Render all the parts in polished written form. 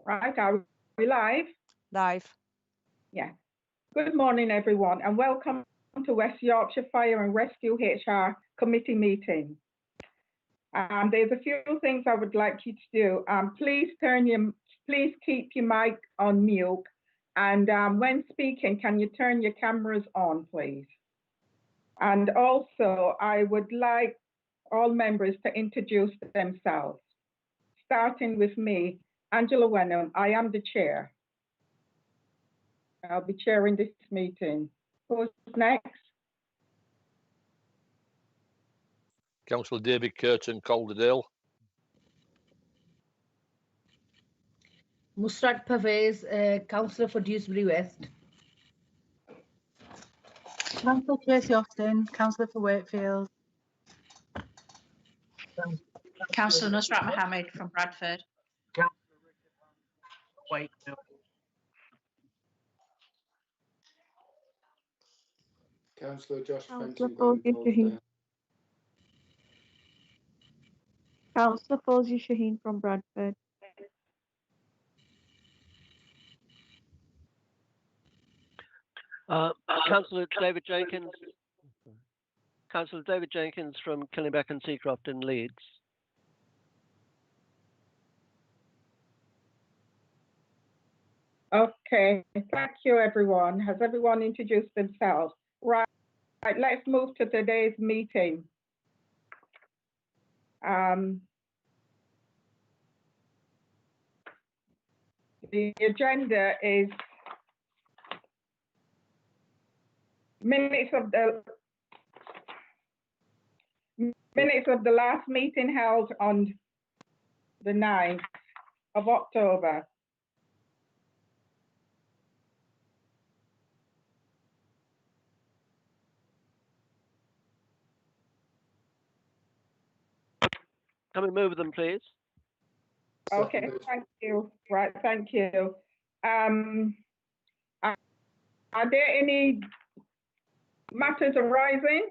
Right, are we live? Live. Yeah. Good morning, everyone, and welcome to West Yorkshire Fire and Rescue HR Committee meeting. There's a few things I would like you to do. Please keep your mic on mute, and when speaking, can you turn your cameras on, please? And also, I would like all members to introduce themselves, starting with me, Angela Wenham. I am the chair. I'll be chairing this meeting. Who's next? Councillor David Curtin, Calderdale. Musrat Pervez, Councillor for Dewsbury West. Councillor Tracy Austin, Councillor for Wakefield. Councillor Nusrat Mohammed from Bradford. Wakefield. Councillor Josh Councillor Fenton. Councillor Fawzi Shaheen from Bradford. Councillor David Jenkins. Councillor David Jenkins from Killingbeck and Seacroft in Leeds. Okay, thank you, everyone. Has everyone introduced themselves? Right, let's move to today's meeting. The agenda is minutes of the last meeting held on the 9th of October. Can we move them, please? Okay, thank you. Right, thank you. Are there any matters arising?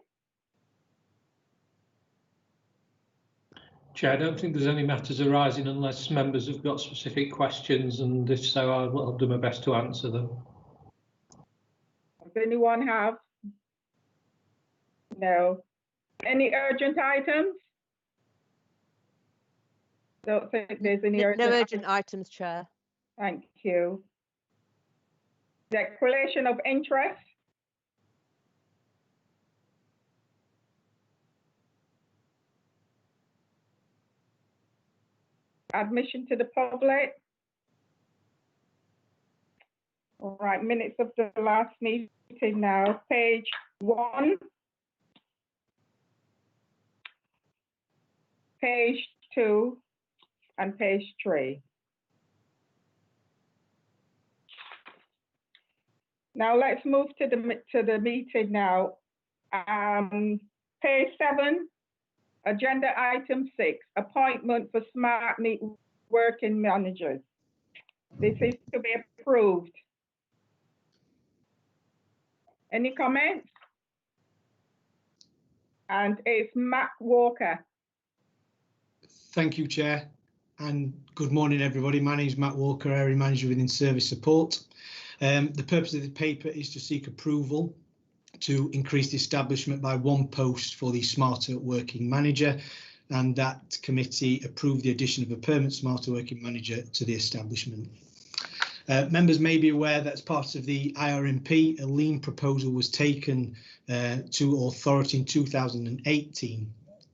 Chair, I don't think there's any matters arising unless members have got specific questions, and if so, I'll do my best to answer them. Does anyone have? No. Any urgent items? Don't think there's any urgent. No urgent items, Chair. Thank you. Declaration of interest. Admission to the public. All right, minutes of the last meeting now. Page 1. Page 2. And page 3. Now let's move to the meeting now. Page 7, agenda item 6, appointment for smart meet working managers. This is to be approved. Any comments? And it's Matt Walker. Thank you, Chair. And good morning, everybody. My name is Matt Walker, Area Manager within Service Support. The purpose of the paper is to seek approval to increase the establishment by 1 post for the Smarter Working Manager, and that committee approved the addition of a permanent Smarter Working Manager to the establishment. Members may be aware that as part of the IRMP, a lean proposal was taken to authority in 2018,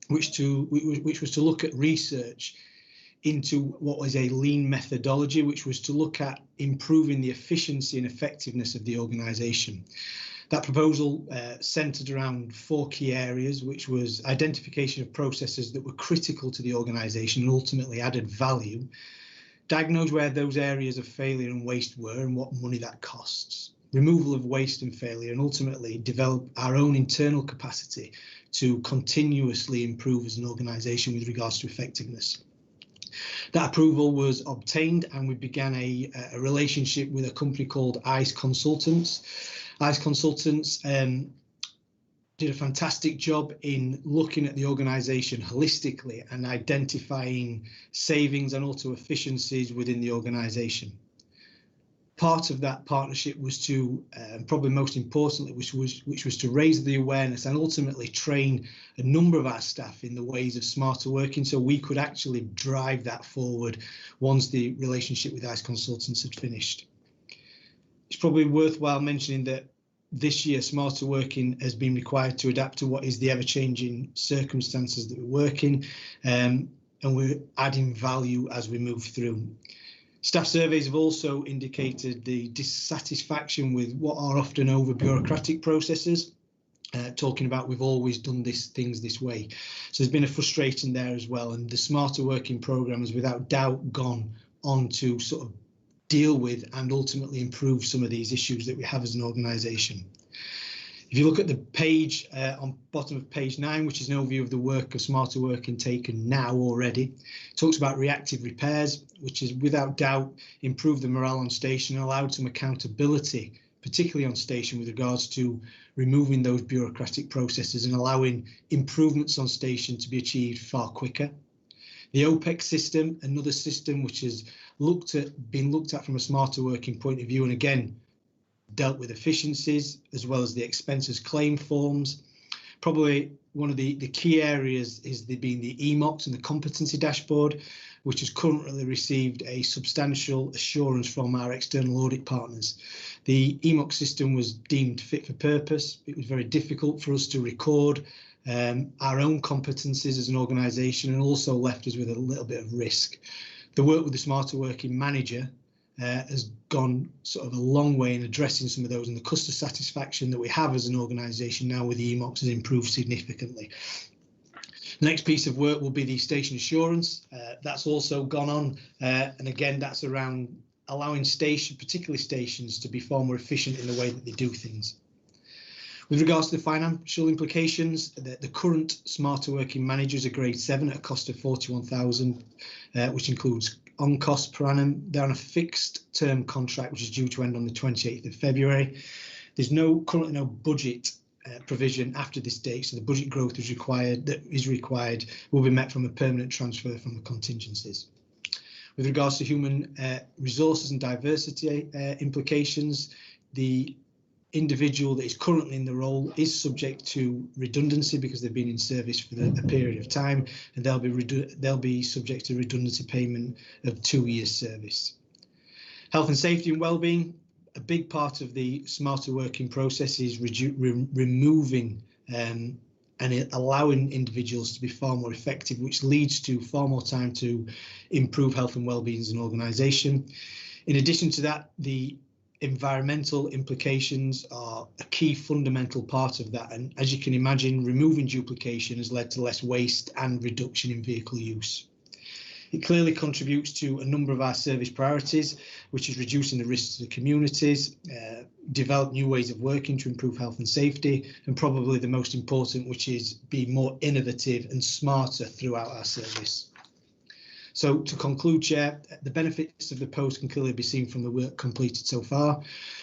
which was to look at research into what was a lean methodology, which was to look at improving the efficiency and effectiveness of the organisation. That proposal centred around 4 key areas, which was identification of processes that were critical to the organisation and ultimately added value, diagnose where those areas of failure and waste were and what money that costs, removal of waste and failure, and ultimately develop our own internal capacity to continuously improve as an organisation with regards to effectiveness. That approval was obtained and we began a relationship with a company called ICE Consultants. ICE Consultants did a fantastic job in looking at the organisation holistically and identifying savings and also efficiencies within the organisation. Part of that partnership was to, probably most importantly, which was to raise the awareness and ultimately train a number of our staff in the ways of smarter working, so we could actually drive that forward once the relationship with ICE Consultants had finished. It's probably worthwhile mentioning that this year smarter working has been required to adapt to what is the ever-changing circumstances that we're working, and we're adding value as we move through. Staff surveys have also indicated the dissatisfaction with what are often over bureaucratic processes, talking about we've always done things this way. So there's been a frustration there as well, and the smarter working programme has without doubt gone on to sort of deal with and ultimately improve some of these issues that we have as an organisation. If you look at the page on bottom of page 9, which is an overview of the work of smarter working taken now already, it talks about reactive repairs, which is without doubt improved the morale on station and allowed some accountability, particularly on station, with regards to removing those bureaucratic processes and allowing improvements on station to be achieved far quicker. The OPEX system, another system which has been looked at from a smarter working point of view, and again dealt with efficiencies as well as the expenses claim forms. Probably one of the key areas is being the EMOCs and the competency dashboard, which has currently received a substantial assurance from our external audit partners. The EMOC system was deemed fit for purpose. It was very difficult for us to record our own competencies as an organisation, and also left us with a little bit of risk. The work with the smarter working manager has gone sort of a long way in addressing some of those, and the customer satisfaction that we have as an organisation now with the EMOCs has improved significantly. The next piece of work will be the station assurance. That's also gone on, and again that's around allowing particularly stations, to be far more efficient in the way that they do things. With regards to the financial implications, the current smarter working managers are grade 7 at a cost of 41,000, which includes on cost per annum. They're on a fixed term contract which is due to end on the 28th of February. There's currently no budget provision after this date, so the budget growth is required will be met from a permanent transfer from the contingencies. With regards to human resources and diversity implications, the individual that is currently in the role is subject to redundancy because they've been in service for a period of time, and they'll be subject to redundancy payment of 2 years service. Health and safety and wellbeing, a big part of the smarter working process is removing and allowing individuals to be far more effective, which leads to far more time to improve health and wellbeing as an organisation. In addition to that, the environmental implications are a key fundamental part of that, and as you can imagine, removing duplication has led to less waste and reduction in vehicle use. It clearly contributes to a number of our service priorities, which is reducing the risks to the communities, develop new ways of working to improve health and safety, and probably the most important, which is be more innovative and smarter throughout our service. So to conclude, Chair, the benefits of the post can clearly be seen from the work completed so far.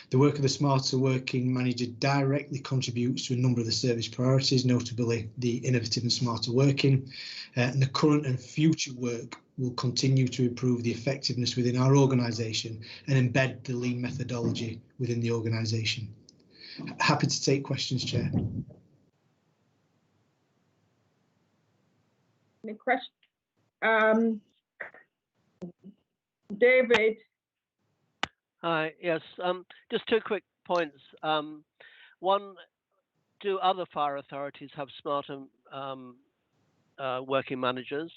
The work of the smarter working manager directly contributes to a number of the service priorities, notably the innovative and smarter working, and the current and future work will continue to improve the effectiveness within our organisation and embed the lean methodology within the organisation. Happy to take questions, Chair. Any questions? David. Hi, yes, just 2 quick points. One, do other fire authorities have smarter working managers?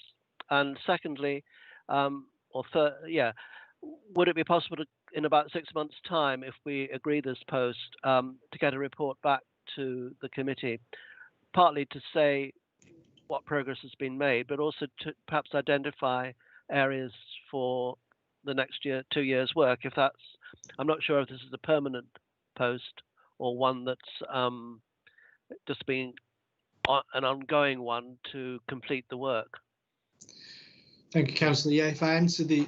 And secondly, would it be possible to, in about 6 months' time, if we agree this post, to get a report back to the committee, partly to say what progress has been made, but also to perhaps identify areas for the next 2 years' work? If that's, I'm not sure if this is a permanent post or one that's just being an ongoing one to complete the work. Thank you, Councillor. Yeah, if I answer the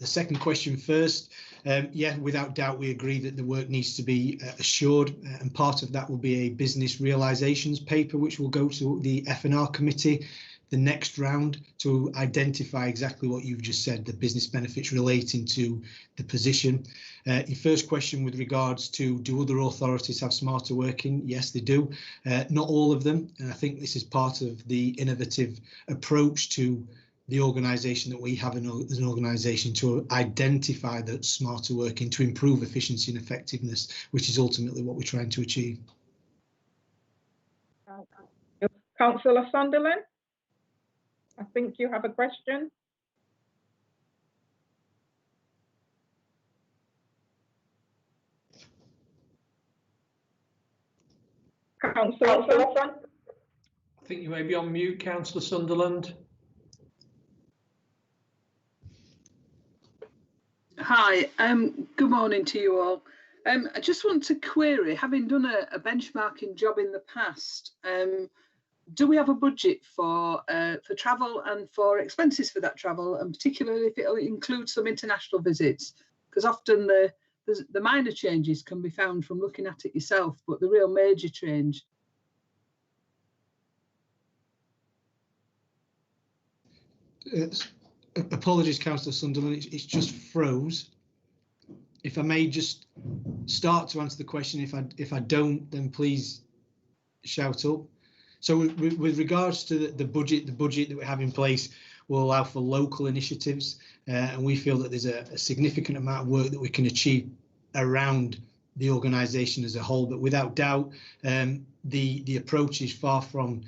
second question first, yeah, without doubt, we agree that the work needs to be assured, and part of that will be a business realisations paper, which will go to the F&R committee the next round to identify exactly what you've just said, the business benefits relating to the position. Your first question with regards to do other authorities have smarter working? Yes, they do. Not all of them, and I think this is part of the innovative approach to the organisation that we have as an organisation to identify that smarter working to improve efficiency and effectiveness, which is ultimately what we're trying to achieve. Councillor Sunderland, I think you have a question. Councillor Sunderland. I think you may be on mute, Councillor Sunderland. Hi, good morning to you all. I just want to query, having done a benchmarking job in the past, do we have a budget for travel and for expenses for that travel, and particularly if it'll include some international visits? Because often the minor changes can be found from looking at it yourself, but the real major change. Apologies, Councillor Sunderland, it's just froze. If I may just start to answer the question, if I don't, then please shout up. So with regards to the budget that we have in place will allow for local initiatives, and we feel that there's a significant amount of work that we can achieve around the organisation as a whole. But without doubt, the approach is far from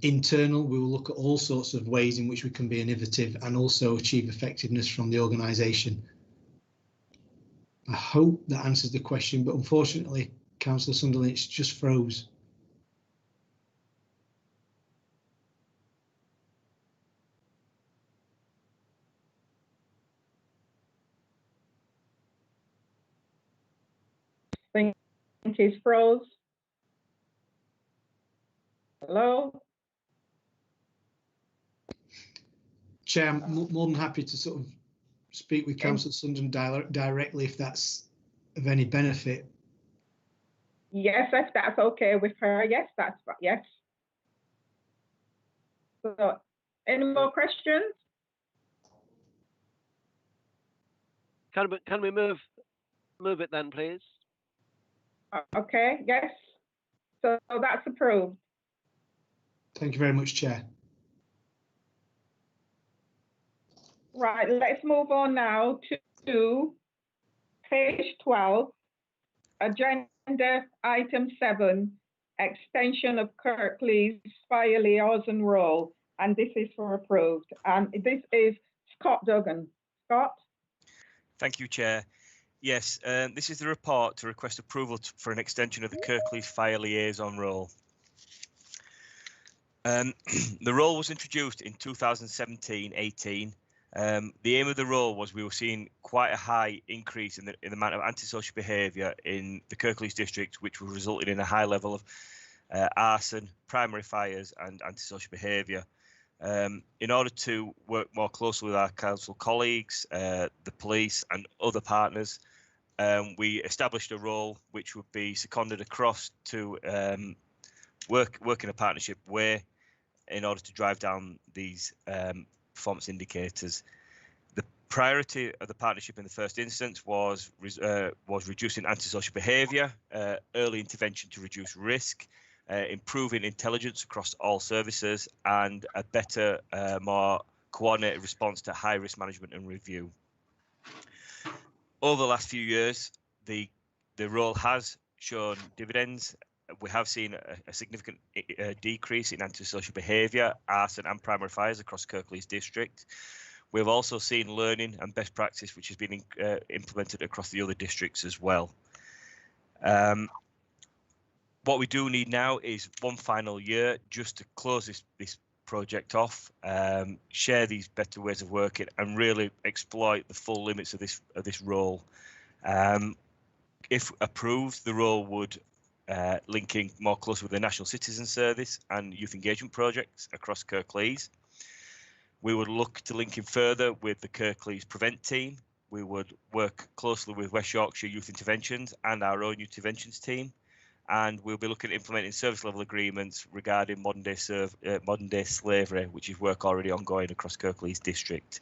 internal. We will look at all sorts of ways in which we can be innovative and also achieve effectiveness from the organisation. I hope that answers the question, but unfortunately, Councillor Sunderland, it's just froze. I think he's froze. Hello? Chair, I'm more than happy to sort of speak with Councillor Sunderland directly if that's of any benefit. Yes, if that's okay with her. Yes, yes. So, any more questions? Can we move it then, please? Okay, yes. So that's approved. Thank you very much, Chair. Right, let's move on now to page 12, agenda item 7, extension of Kirklees fire liaison role, and this is for approved. And this is Scott Duggan. Scott? Thank you, Chair. Yes, this is the report to request approval for an extension of the Kirklees fire liaison role. The role was introduced in 2017-18. The aim of the role was we were seeing quite a high increase in the amount of antisocial behaviour in the Kirklees district, which was resulting in a high level of arson, primary fires and antisocial behaviour. In order to work more closely with our council colleagues, the police and other partners, we established a role which would be seconded across to work in a partnership way in order to drive down these performance indicators. The priority of the partnership in the first instance was reducing antisocial behaviour, early intervention to reduce risk, improving intelligence across all services, and a better, more coordinated response to high risk management and review. Over the last few years, the role has shown dividends. We have seen a significant decrease in antisocial behaviour, arson and primary fires across Kirklees district. We've also seen learning and best practice which has been implemented across the other districts as well. What we do need now is one final year just to close this project off, share these better ways of working and really exploit the full limits of this role. If approved, the role would linking more closely with the National Citizen Service and youth engagement projects across Kirklees. We would look to link in further with the Kirklees Prevent team. We would work closely with West Yorkshire Youth Interventions and our own Youth Interventions team. And we'll be looking at implementing service level agreements regarding modern day slavery, which is work already ongoing across Kirklees district.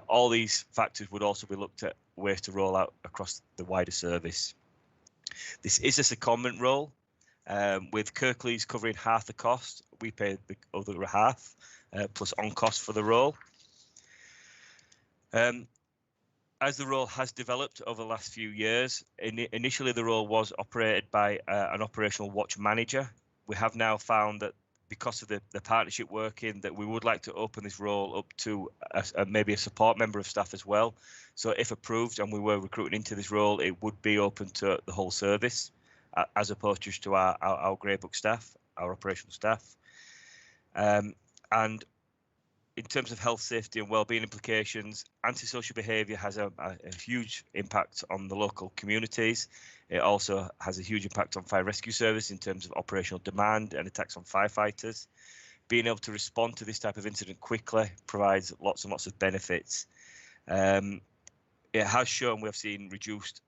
All these factors would also be looked at ways to roll out across the wider service. This is a secondment role, with Kirklees covering half the cost. We pay the other half, plus on cost for the role. As the role has developed over the last few years, initially the role was operated by an operational watch manager. We have now found that because of the partnership working, that we would like to open this role up to maybe a support member of staff as well. So if approved and we were recruiting into this role, it would be open to the whole service, as opposed just to our grey book staff, our operational staff. And in terms of health, safety and wellbeing implications, antisocial behaviour has a huge impact on the local communities. It also has a huge impact on fire rescue service in terms of operational demand and attacks on firefighters. Being able to respond to this type of incident quickly provides lots and lots of benefits. It has shown we have seen reduced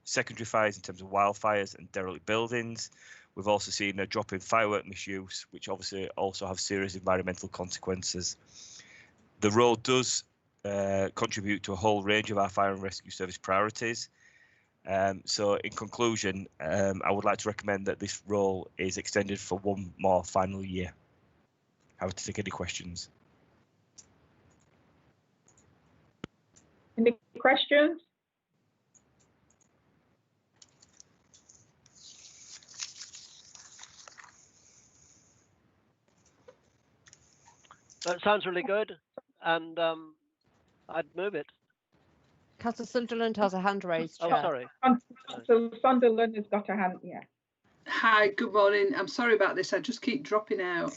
secondary fires in terms of wildfires and derelict buildings. We've also seen a drop in firework misuse, which obviously also have serious environmental consequences. The role does contribute to a whole range of our fire and rescue service priorities. So in conclusion, I would like to recommend that this role is extended for one more final year. Happy to take any questions. Any questions? That sounds really good, and I'd move it. Councillor Sunderland has a hand raised, Oh, Chair. sorry. So Sunderland has got a hand, yeah. Hi, good morning. I'm sorry about this. I just keep dropping out.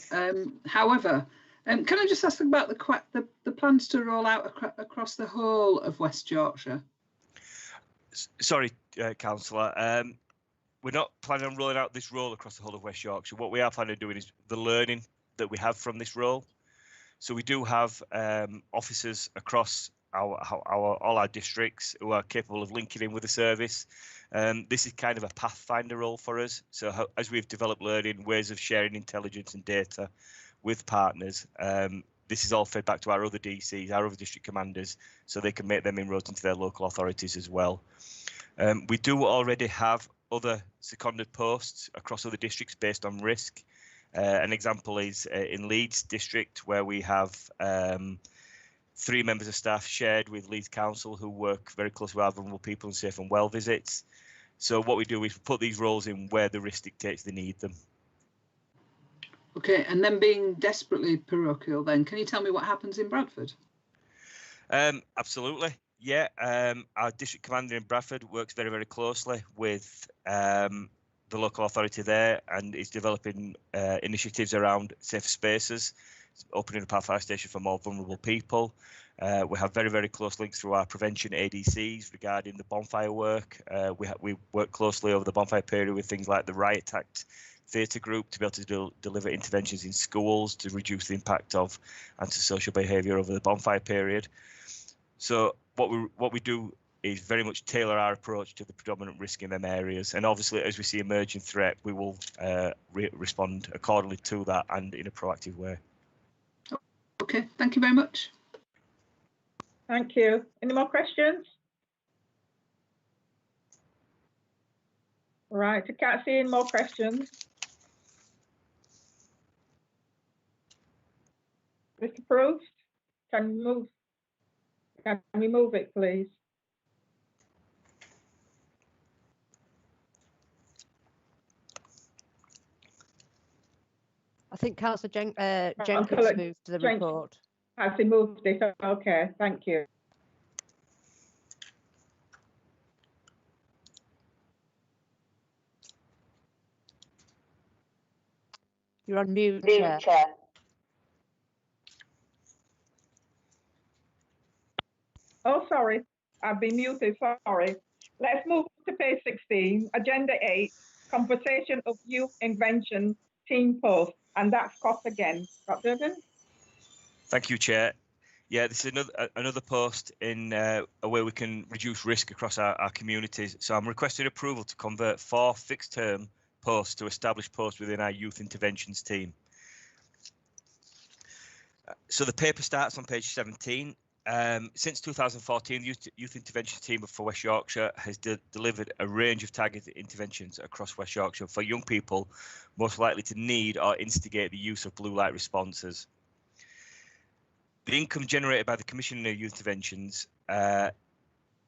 However, can I just ask about the plans to roll out across the whole of West Yorkshire? Sorry, Councillor. We're not planning on rolling out this role across the whole of West Yorkshire. What we are planning on doing is the learning that we have from this role. So we do have officers across all our districts who are capable of linking in with the service. This is kind of a pathfinder role for us. So as we've developed learning, ways of sharing intelligence and data with partners, this is all fed back to our other DCs, our other district commanders, so they can make them inroads into their local authorities as well. We do already have other seconded posts across other districts based on risk. An example is in Leeds district, where we have 3 members of staff shared with Leeds Council who work very closely with our vulnerable people and safe and well visits. So what we do is put these roles in where the risk dictates they need them. Okay, and then being desperately parochial, then can you tell me what happens in Bradford? Absolutely, yeah. Our district commander in Bradford works very, very closely with the local authority there, and is developing initiatives around safer spaces, opening up our fire station for more vulnerable people. We have very, very close links through our prevention ADCs regarding the bonfire work. We work closely over the bonfire period with things like the Riot Act theatre group to be able to deliver interventions in schools to reduce the impact of antisocial behaviour over the bonfire period. So what we do is very much tailor our approach to the predominant risk in them areas, and obviously as we see emerging threat, we will respond accordingly to that and in a proactive way. Okay, thank you very much. Thank you. Any more questions? Right, I can't see any more questions. Mr. Proust, can we move it, please? I think Councillor Jenkins moved to the report. Has he moved it? Okay, thank you. You're on mute, Chair. Oh, sorry, I've been muted, sorry. Let's move to page 16, Agenda 8, Conversation of Youth Invention Team Post, and that's cost again. Dr. Durgan? Thank you, Chair. Yeah, this is another post in a way we can reduce risk across our communities. So I'm requesting approval to convert 4 fixed-term posts to established posts within our youth interventions team. So the paper starts on page 17. Since 2014, the Youth Intervention Team for West Yorkshire has delivered a range of targeted interventions across West Yorkshire for young people most likely to need or instigate the use of blue light responses. The income generated by the Commission of Youth Interventions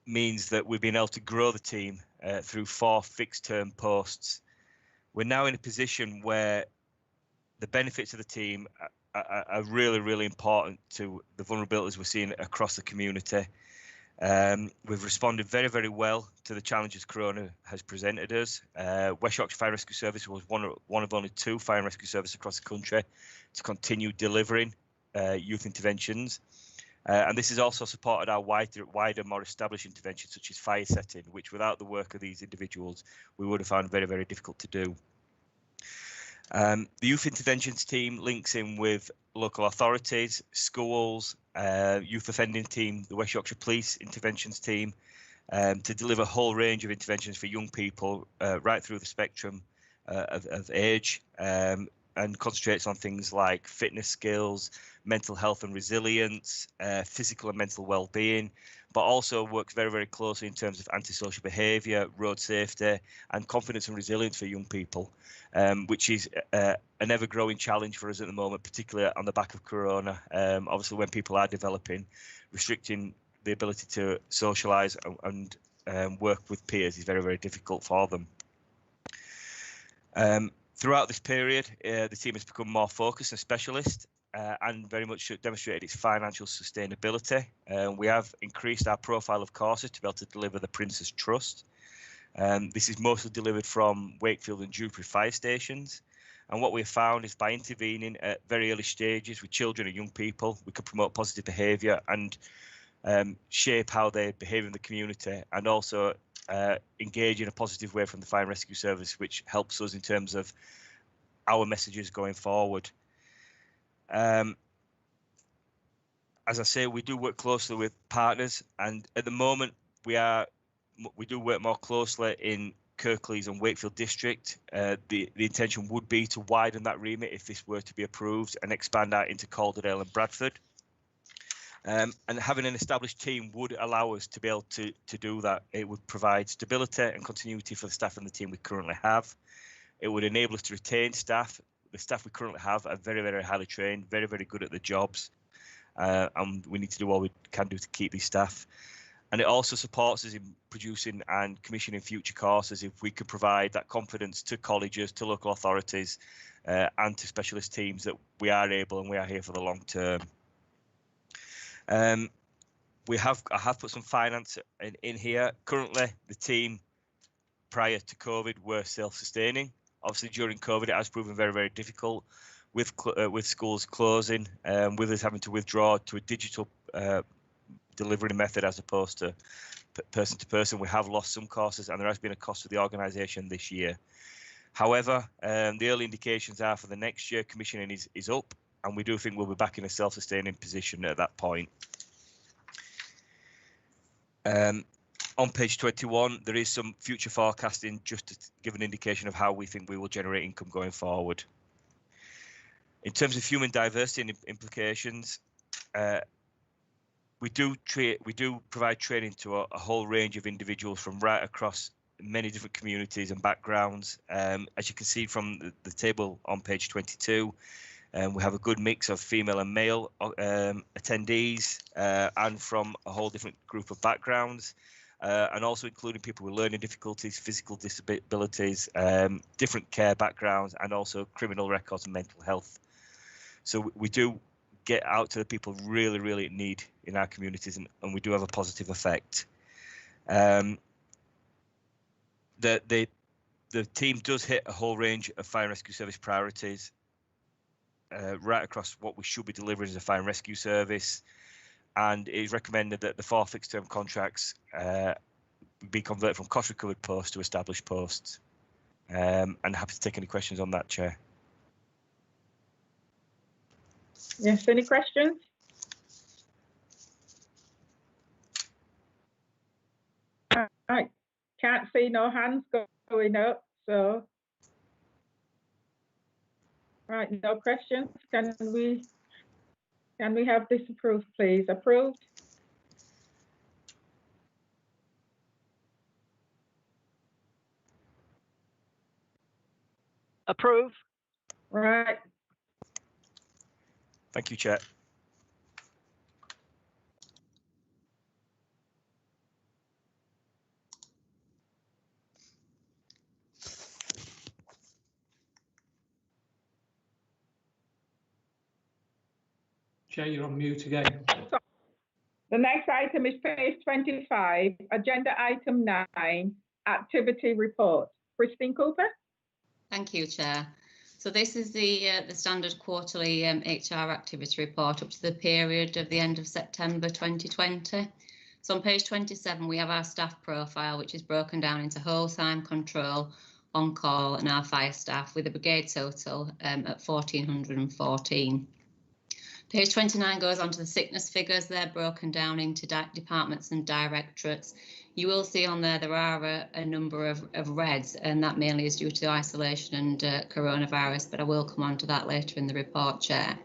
means that we've been able to grow the team through 4 fixed-term posts. We're now in a position where the benefits of the team are really, really important to the vulnerabilities we're seeing across the community. We've responded very, very well to the challenges Corona has presented us. West Yorkshire Fire and Rescue Service was one of only 2 fire and rescue services across the country to continue delivering youth interventions. And this has also supported our wider, more established interventions such as fire setting, which without the work of these individuals, we would have found very, very difficult to do. The Youth Interventions team links in with local authorities, schools, youth offending team, the West Yorkshire Police Interventions team, to deliver a whole range of interventions for young people right through the spectrum of age, and concentrates on things like fitness skills, mental health and resilience, physical and mental well-being, but also works very, very closely in terms of antisocial behaviour, road safety, and confidence and resilience for young people, which is an ever-growing challenge for us at the moment, particularly on the back of Corona. Obviously, when people are developing, restricting the ability to socialise and work with peers is very, very difficult for them. Throughout this period, the team has become more focused and specialist, and very much demonstrated its financial sustainability. We have increased our profile of courses to be able to deliver the Prince's Trust. This is mostly delivered from Wakefield and Dewsbury fire stations. And what we have found is by intervening at very early stages with children and young people, we can promote positive behaviour and shape how they behave in the community, and also engage in a positive way from the fire and rescue service, which helps us in terms of our messages going forward. As I say, we do work closely with partners, and at the moment we do work more closely in Kirklees and Wakefield district. The intention would be to widen that remit if this were to be approved and expand out into Calderdale and Bradford. And having an established team would allow us to be able to do that. It would provide stability and continuity for the staff and the team we currently have. It would enable us to retain staff. The staff we currently have are very, very highly trained, very, very good at their jobs. And we need to do all we can do to keep these staff. And it also supports us in producing and commissioning future courses if we could provide that confidence to colleges, to local authorities, and to specialist teams that we are able and we are here for the long term. I have put some finance in here. Currently, the team prior to COVID were self-sustaining. Obviously, during COVID, it has proven very, very difficult with schools closing, with us having to withdraw to a digital delivery method as opposed to person to person. We have lost some courses, and there has been a cost to the organisation this year. However, the early indications are for the next year, commissioning is up, and we do think we'll be back in a self-sustaining position at that point. On page 21, there is some future forecasting just to give an indication of how we think we will generate income going forward. In terms of human diversity and implications, we do provide training to a whole range of individuals from right across many different communities and backgrounds. As you can see from the table on page 22, we have a good mix of female and male attendees, and from a whole different group of backgrounds, and also including people with learning difficulties, physical disabilities, different care backgrounds, and also criminal records and mental health. So we do get out to the people really, really in need in our communities, and we do have a positive effect. The team does hit a whole range of fire and rescue service priorities right across what we should be delivering as a fire and rescue service, and it is recommended that the 4 fixed-term contracts be converted from cost-recovered posts to established posts. And happy to take any questions on that, Chair. Yes, any questions? Right. Can't see no hands going up, so. Right, no questions. Can we have this approved, please? Approved? Approve. Right. Thank you, Chair. Chair, you're on mute again. The next item is page 25, agenda item 9, activity report. Christine Cooper? Thank you, Chair. So this is the standard quarterly HR activity report up to the period of the end of September 2020. So on page 27, we have our staff profile, which is broken down into whole time control, on call, and our fire staff, with a brigade total at 1,414. Page 29 goes on to the sickness figures. They're broken down into departments and directorates. You will see on there are a number of reds, and that mainly is due to isolation and coronavirus, but I will come on to that later in the report, Chair.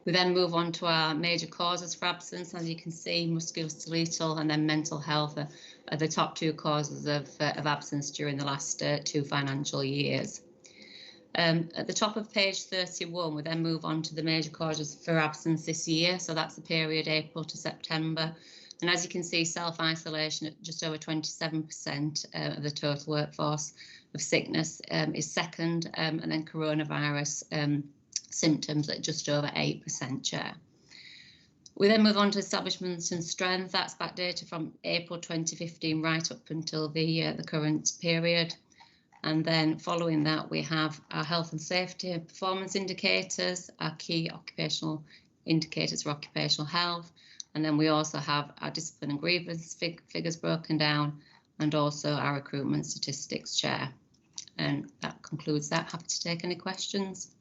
We then move on to our major causes for absence. As you can see, musculoskeletal and then mental health are the top 2 causes of absence during the last 2 financial years. At the top of page 31, we then move on to the major causes for absence this year. So that's the period April to September. And as you can see, self-isolation at just over 27% of the total workforce of sickness is second, and then coronavirus symptoms at just over 8%, Chair. We then move on to establishments and strength. That's backdated from April 2015 right up until the current period. And then following that, we have our health and safety and performance indicators, our key occupational indicators for occupational health. And then we also have our discipline and grievance figures broken down, and also our recruitment statistics, Chair. And that concludes that. Happy to take any questions.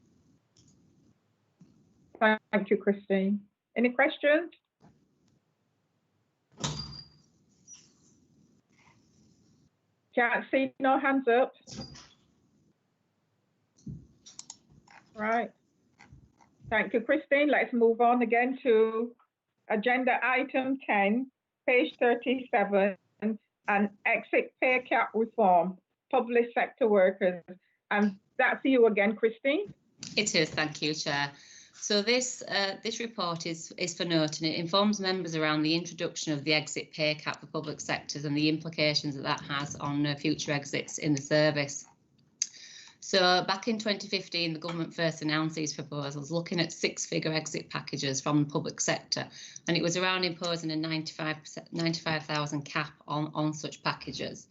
Thank you, Christine. Any questions? Can't see no hands up. Right. Thank you, Christine. Let's move on again to agenda item 10, page 37, and exit pay cap reform, public sector workers. And that's you again, Christine. It is, thank you, Chair. So this report is for note, and it informs members around the introduction of the exit pay cap for public sectors and the implications that has on future exits in the service. So back in 2015, the government first announced these proposals, looking at 6-figure exit packages from the public sector, and it was around imposing a 95,000 cap on such packages.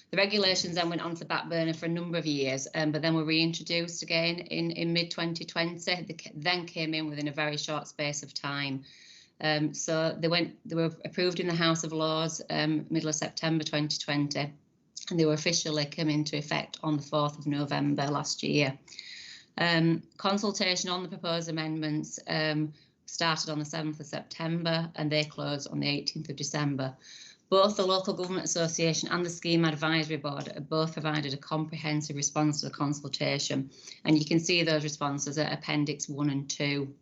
The regulations then went onto the back burner for a number of years, but then were reintroduced again in mid-2020. They then came in within a very short space of time. So they were approved in the House of Lords middle of September 2020, and they were officially come into effect on the 4th of November last year. Consultation on the proposed amendments started on the 7th of September, and they closed on the 18th of December. Both the Local Government Association and the Scheme Advisory Board have both provided a comprehensive response to the consultation, and you can see those responses at Appendix 1 and 2.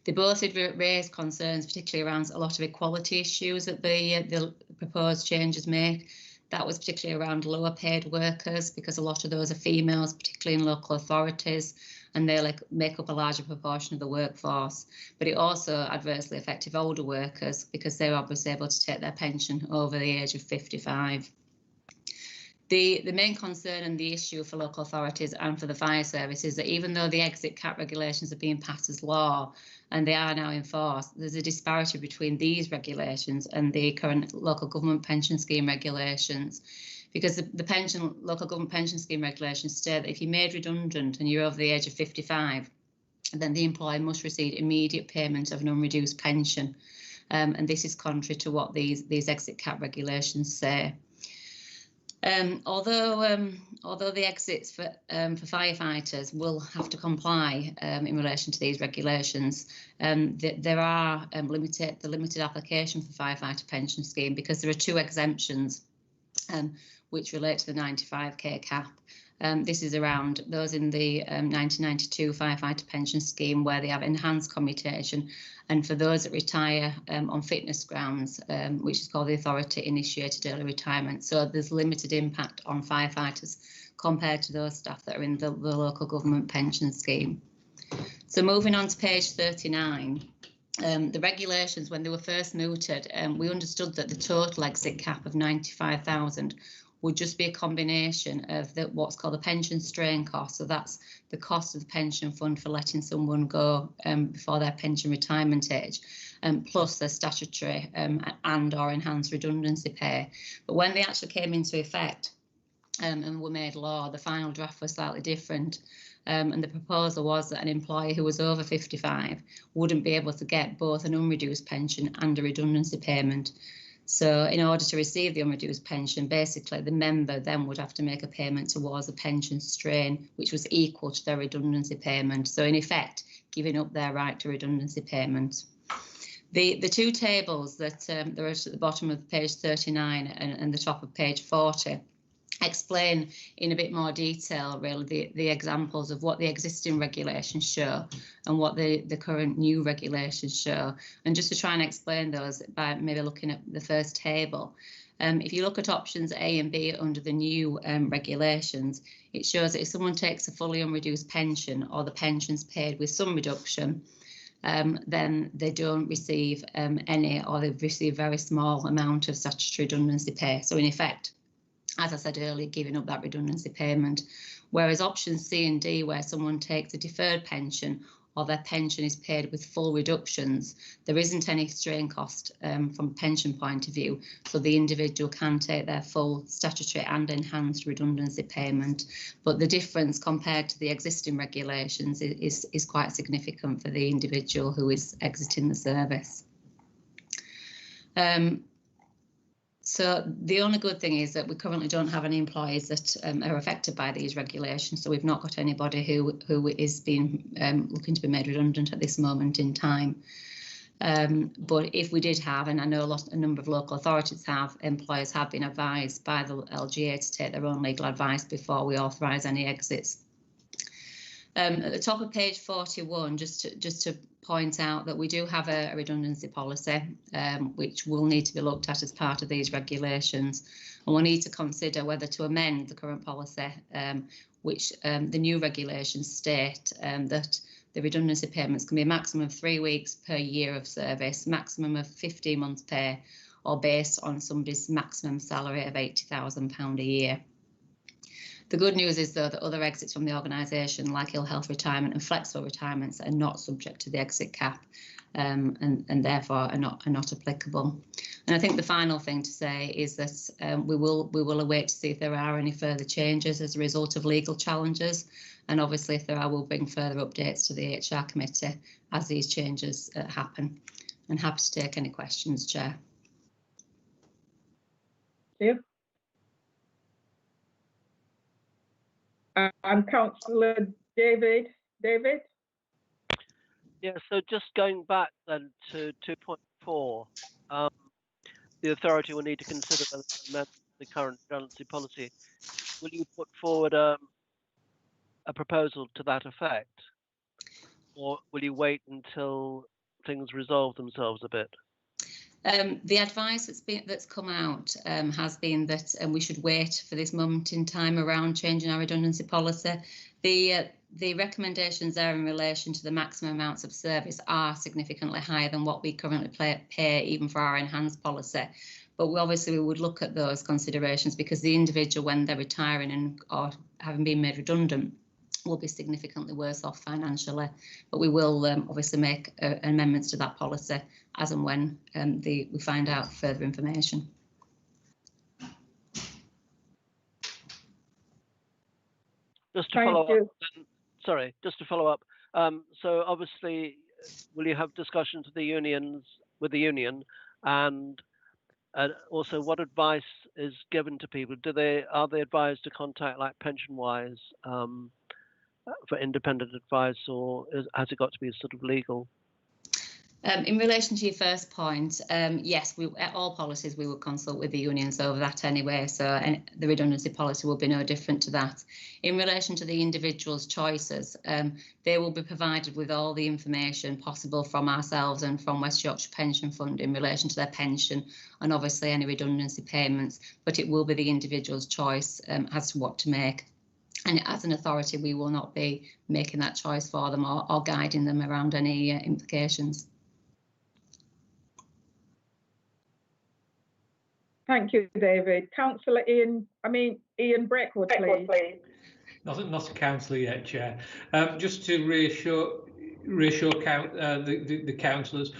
They both had raised concerns, particularly around a lot of equality issues that the proposed changes make. That was particularly around lower paid workers, because a lot of those are females, particularly in local authorities, and they make up a larger proportion of the workforce. But it also adversely affected older workers, because they were obviously able to take their pension over the age of 55. The main concern and the issue for local authorities and for the fire service is that even though the exit cap regulations are being passed as law and they are now in force, there's a disparity between these regulations and the current local government pension scheme regulations. Because the local government pension scheme regulations state that if you're made redundant and you're over the age of 55, then the employer must receive immediate payment of an unreduced pension. And this is contrary to what these exit cap regulations say. Although the exits for firefighters will have to comply in relation to these regulations, there are limited application for firefighter pension scheme, because there are 2 exemptions which relate to the 95k cap. This is around those in the 1992 firefighter pension scheme where they have enhanced commutation, and for those that retire on fitness grounds, which is called the authority initiated early retirement. So there's limited impact on firefighters compared to those staff that are in the local government pension scheme. So moving on to page 39, the regulations, when they were first mooted, we understood that the total exit cap of 95,000 would just be a combination of what's called the pension strain cost. So that's the cost of the pension fund for letting someone go before their pension retirement age, plus their statutory and or enhanced redundancy pay. But when they actually came into effect and were made law, the final draft was slightly different. And the proposal was that an employee who was over 55 wouldn't be able to get both an unreduced pension and a redundancy payment. So in order to receive the unreduced pension, basically the member then would have to make a payment towards a pension strain, which was equal to their redundancy payment. So in effect, giving up their right to redundancy payment. The two tables that are at the bottom of page 39 and the top of page 40 explain in a bit more detail really the examples of what the existing regulations show and what the current new regulations show. And just to try and explain those by maybe looking at the first table, if you look at options A and B under the new regulations, it shows that if someone takes a fully unreduced pension or the pension's paid with some reduction, then they don't receive any, or they receive a very small amount of statutory redundancy pay. So in effect, as I said earlier, giving up that redundancy payment. Whereas options C and D, where someone takes a deferred pension or their pension is paid with full reductions, there isn't any strain cost from a pension point of view, so the individual can take their full statutory and enhanced redundancy payment. But the difference compared to the existing regulations is quite significant for the individual who is exiting the service. So the only good thing is that we currently don't have any employees that are affected by these regulations. So we've not got anybody who is being looking to be made redundant at this moment in time. But if we did have, and I know a number of local authorities have, employers have been advised by the LGA to take their own legal advice before we authorise any exits. At the top of page 41, just to point out that we do have a redundancy policy, which will need to be looked at as part of these regulations. And we'll need to consider whether to amend the current policy, which the new regulations state that the redundancy payments can be a maximum of 3 weeks per year of service, maximum of 15 months pay, or based on somebody's maximum salary of £80,000 a year. The good news is, though, that other exits from the organisation, like ill health retirement and flexible retirements, are not subject to the exit cap and therefore are not applicable. And I think the final thing to say is that we will await to see if there are any further changes as a result of legal challenges. And obviously, if there are, we'll bring further updates to the HR committee as these changes happen. And happy to take any questions, Chair. Thank you. Councillor David. Yeah, so just going back then to 2.4, the authority will need to consider the current redundancy policy. Will you put forward a proposal to that effect, or will you wait until things resolve themselves a bit? The advice that's come out has been that we should wait for this moment in time around changing our redundancy policy. The recommendations there in relation to the maximum amounts of service are significantly higher than what we currently pay even for our enhanced policy. But we would look at those considerations because the individual, when they're retiring or having been made redundant, will be significantly worse off financially. But we will obviously make amendments to that policy as and when we find out further information. Just to follow up, sorry, just to follow up. So obviously, will you have discussions with the union, and also what advice is given to people? Are they advised to contact like PensionWise for independent advice, or has it got to be sort of legal? In relation to your first point, yes, at all policies we will consult with the unions over that anyway, so the redundancy policy will be no different to that. In relation to the individual's choices, they will be provided with all the information possible from ourselves and from West Yorkshire Pension Fund in relation to their pension and obviously any redundancy payments, but it will be the individual's choice as to what to make. And as an authority, we will not be making that choice for them or guiding them around any implications. Thank you, David. Councillor Ian Breckwood, please. Not a councillor yet, Chair. Just to reassure the councillors,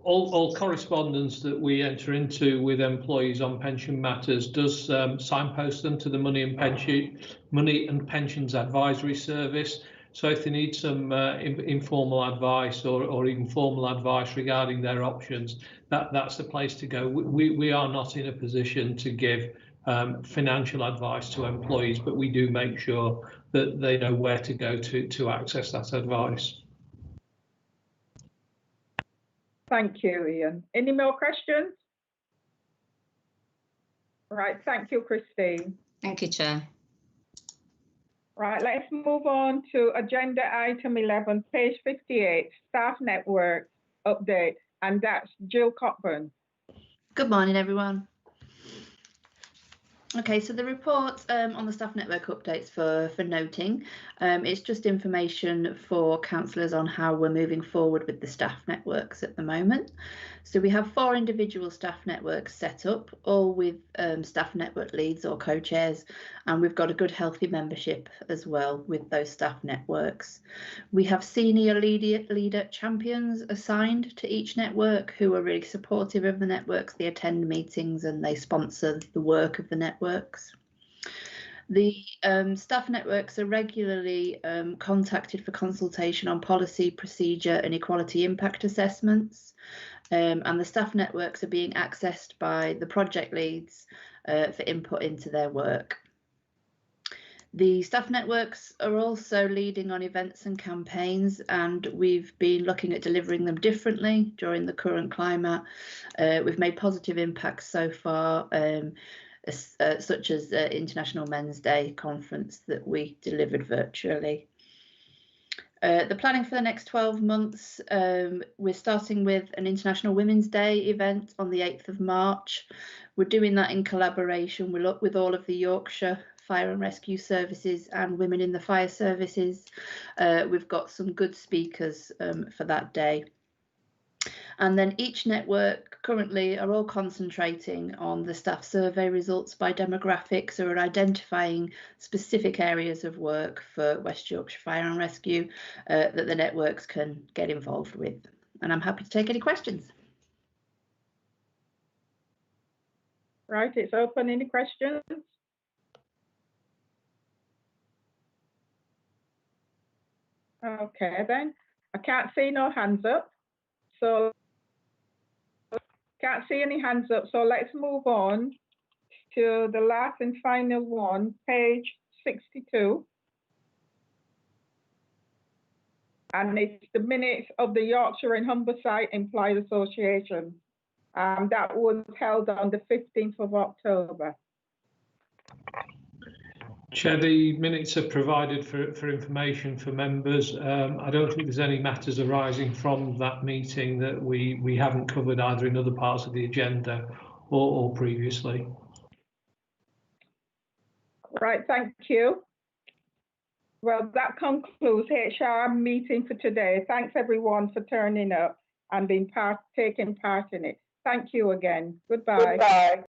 all correspondence that we enter into with employees on pension matters does signpost them to the Money and Pensions Advisory Service. So if they need some informal advice or even formal advice regarding their options, that's the place to go. We are not in a position to give financial advice to employees, but we do make sure that they know where to go to access that advice. Thank you, Ian. Any more questions? Right, thank you, Christine. Thank you, Chair. Right, let's move on to agenda item 11, page 58, staff network update, and that's Jill Cockburn. Good morning, everyone. Okay, so the report on the staff network updates for noting, it's just information for councillors on how we're moving forward with the staff networks at the moment. So we have 4 individual staff networks set up, all with staff network leads or co-chairs, and we've got a good healthy membership as well with those staff networks. We have senior leader champions assigned to each network who are really supportive of the networks. They attend meetings and they sponsor the work of the networks. The staff networks are regularly contacted for consultation on policy, procedure and equality impact assessments. And the staff networks are being accessed by the project leads for input into their work. The staff networks are also leading on events and campaigns, and we've been looking at delivering them differently during the current climate. We've made positive impacts so far, such as the International Men's Day conference that we delivered virtually. The planning for the next 12 months, we're starting with an International Women's Day event on the 8th of March. We're doing that in collaboration with all of the Yorkshire Fire and Rescue Services and Women in the Fire Services. We've got some good speakers for that day. And then each network currently are all concentrating on the staff survey results by demographics, or are identifying specific areas of work for West Yorkshire Fire and Rescue that the networks can get involved with. And I'm happy to take any questions. Right, it's open. Any questions? Okay, then. I can't see no hands up. So can't see any hands up, so let's move on to the last and final one, page 62. And it's the minutes of the Yorkshire and Humberside Employees Association. That was held on the 15th of October. Chair, the minutes are provided for information for members. I don't think there's any matters arising from that meeting that we haven't covered either in other parts of the agenda or previously. Right, thank you. Well, that concludes HR meeting for today. Thanks everyone for turning up and taking part in it. Thank you again. Goodbye. Goodbye.